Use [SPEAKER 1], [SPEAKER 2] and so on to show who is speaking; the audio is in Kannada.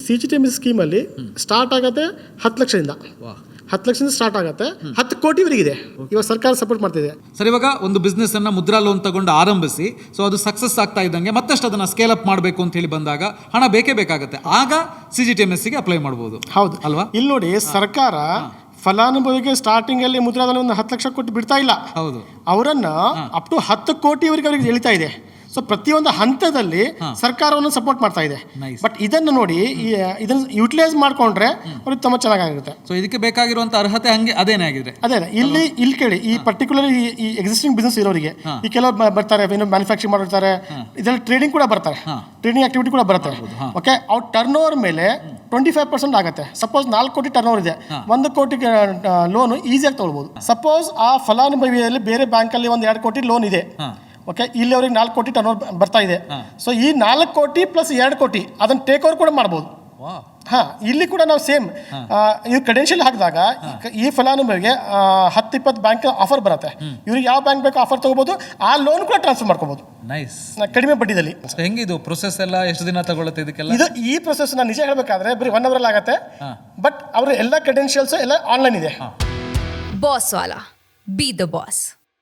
[SPEAKER 1] CGTMSE ಸ್ಕೀಮಲ್ಲಿ ಸ್ಟಾರ್ಟ್ ಆಗುತ್ತೆ 10 ಲಕ್ಷದಿಂದ. 10 ಲಕ್ಷದಿಂದ ಸ್ಟಾರ್ಟ್ ಆಗುತ್ತೆ, 10 ಕೋಟಿವರೆಗಿದೆ. ಇವಾಗ ಸರ್ಕಾರ ಸಪೋರ್ಟ್ ಮಾಡ್ತಿದೆ.
[SPEAKER 2] ಸರ್, ಇವಾಗ ಒಂದು ಬಿಸ್ನೆಸ್ ಅನ್ನ ಮುದ್ರಾ ಲೋನ್ ತಗೊಂಡು ಆರಂಭಿಸಿ, ಸೊ ಅದು ಸಕ್ಸಸ್ ಆಗ್ತಾ ಇದ್ದಂಗೆ ಮತ್ತಷ್ಟು ಅದನ್ನ ಸ್ಕೇಲ್ ಅಪ್ ಮಾಡಬೇಕು ಅಂತ ಹೇಳಿ ಬಂದಾಗ ಹಣ ಬೇಕೇ ಬೇಕಾಗುತ್ತೆ. ಆಗ CGTMSE ಗೆ ಅಪ್ಲೈ ಮಾಡಬಹುದು.
[SPEAKER 1] ಹೌದು
[SPEAKER 2] ಅಲ್ವಾ?
[SPEAKER 1] ಇಲ್ಲಿ ನೋಡಿ, ಸರ್ಕಾರ ಫಲಾನುಭವಿಗೆ ಸ್ಟಾರ್ಟಿಂಗ್ ಅಲ್ಲಿ ಮುದ್ರಾದಲ್ಲಿ ಒಂದು 10 ಲಕ್ಷ ಕೊಟ್ಟು ಬಿಡ್ತಾ ಇಲ್ಲ.
[SPEAKER 2] ಹೌದು,
[SPEAKER 1] ಅವರನ್ನ ಅಪ್ ಟು 10 ಕೋಟಿವರೆಗೆ ಅವರಿಗೆ ಎಳಿತಾ ಇದೆ. ಸೊ ಪ್ರತಿಯೊಂದು ಹಂತದಲ್ಲಿ ಸರ್ಕಾರವನ್ನು ಸಪೋರ್ಟ್ ಮಾಡ್ತಾ ಇದೆ. ಬಟ್ ಇದನ್ನು ನೋಡಿ, ಇದನ್ನು ಯುಟಿಲೈಸ್ ಮಾಡ್ಕೊಂಡ್ರೆ ಅವ್ರಿಗೆ ತುಂಬ ಚೆನ್ನಾಗಿರುತ್ತೆ.
[SPEAKER 2] ಸೊ ಇದಕ್ಕೆ ಬೇಕಾಗಿರುವಂತ ಅರ್ಹತೆ ಹಂಗೆ ಅದೇನೇ ಆಗಿದ್ರೆ
[SPEAKER 1] ಇಲ್ಲಿ ಕೇಳಿ, ಈ ಪರ್ಟಿಕ್ಯುಲರ್ ಈ ಎಕ್ಸಿಸ್ಟಿಂಗ್ ಬಿಸ್ನೆಸ್ ಇರೋರಿಗೆ, ಈ ಕೆಲವರು ಬರ್ತಾರೆ, ಮ್ಯಾನುಫ್ಯಾಕ್ಚರಿಂಗ್ ಮಾಡಿರ್ತಾರೆ, ಇದರಲ್ಲಿ ಟ್ರೇಡಿಂಗ್ ಕೂಡ ಬರ್ತಾರೆ, ಟ್ರೇಡಿಂಗ್ ಆಕ್ಟಿವಿಟಿ ಕೂಡ ಬರುತ್ತೆ. ಓಕೆ, ಅವ್ರ ಟರ್ನ್ ಓವರ್ ಮೇಲೆ 25% ಆಗುತ್ತೆ. ಸಪೋಸ್ 4 ಕೋಟಿ ಟರ್ನ್ ಓವರ್ ಇದೆ, 1 ಕೋಟಿ ಲೋನ್ ಈಸಿಯಾಗಿ ತಗೊಳ್ಬೋದು. ಸಪೋಸ್ ಆ ಫಲಾನುಭವಿಯಲ್ಲಿ ಬೇರೆ ಬ್ಯಾಂಕಲ್ಲಿ 1-2 ಕೋಟಿ ಲೋನ್ ಇದೆ. ಓಕೆ, ಇಲ್ಲಿ ಅವ್ರಿಗೆ 4 ಕೋಟಿ ಟರ್ನ್ ಓವರ್ ಬರ್ತಾ ಇದೆ. ಸೊ ಈ 4 ಕೋಟಿ ಪ್ಲಸ್ 2 ಕೋಟಿ ಅದನ್ನು ಟೇಕ್ ಓವರ್ ಕೂಡ ಮಾಡ್ಬೋದು. ಇಲ್ಲಿ ಕೂಡ ನಾವು ಸೇಮ್ ಇವ್ರು ಕ್ರೆಡೆನ್ಷಿಯಲ್ ಹಾಕಿದಾಗ ಈ ಫಲಾನುಭವಿಗೆ 10-20 ಬ್ಯಾಂಕ್ ಆಫರ್ ಬರುತ್ತೆ. ಇವ್ರಿಗೆ ಯಾವ ಬ್ಯಾಂಕ್ ಬೇಕು ಆಫರ್ ತಗೋಬಹುದು, ಆ ಲೋನ್ ಕೂಡ ಟ್ರಾನ್ಸ್ಫರ್ ಮಾಡ್ಕೋಬಹುದು ಕಡಿಮೆ ಬಡ್ಡಿದಲ್ಲಿ.
[SPEAKER 2] ಹೆಂಗೆ ಇದು ಪ್ರೊಸೆಸ್ ಎಲ್ಲ ಎಷ್ಟು ದಿನ ತಗೊಳುತ್ತೆ ಇದಕ್ಕೆಲ್ಲ?
[SPEAKER 1] ಈ ಪ್ರೊಸೆಸ್ ನಾನು ನಿಜ ಹೇಳಬೇಕಾದ್ರೆ ಬರೀ 1 ಅವರ್ ಆಗುತ್ತೆ. ಬಟ್ ಅವ್ರ ಎಲ್ಲ ಕ್ರೆಡೆನ್ಷಿಯಲ್ಸ್ ಎಲ್ಲ ಆನ್ಲೈನ್ ಇದೆ.
[SPEAKER 3] Boss Vala, B the boss.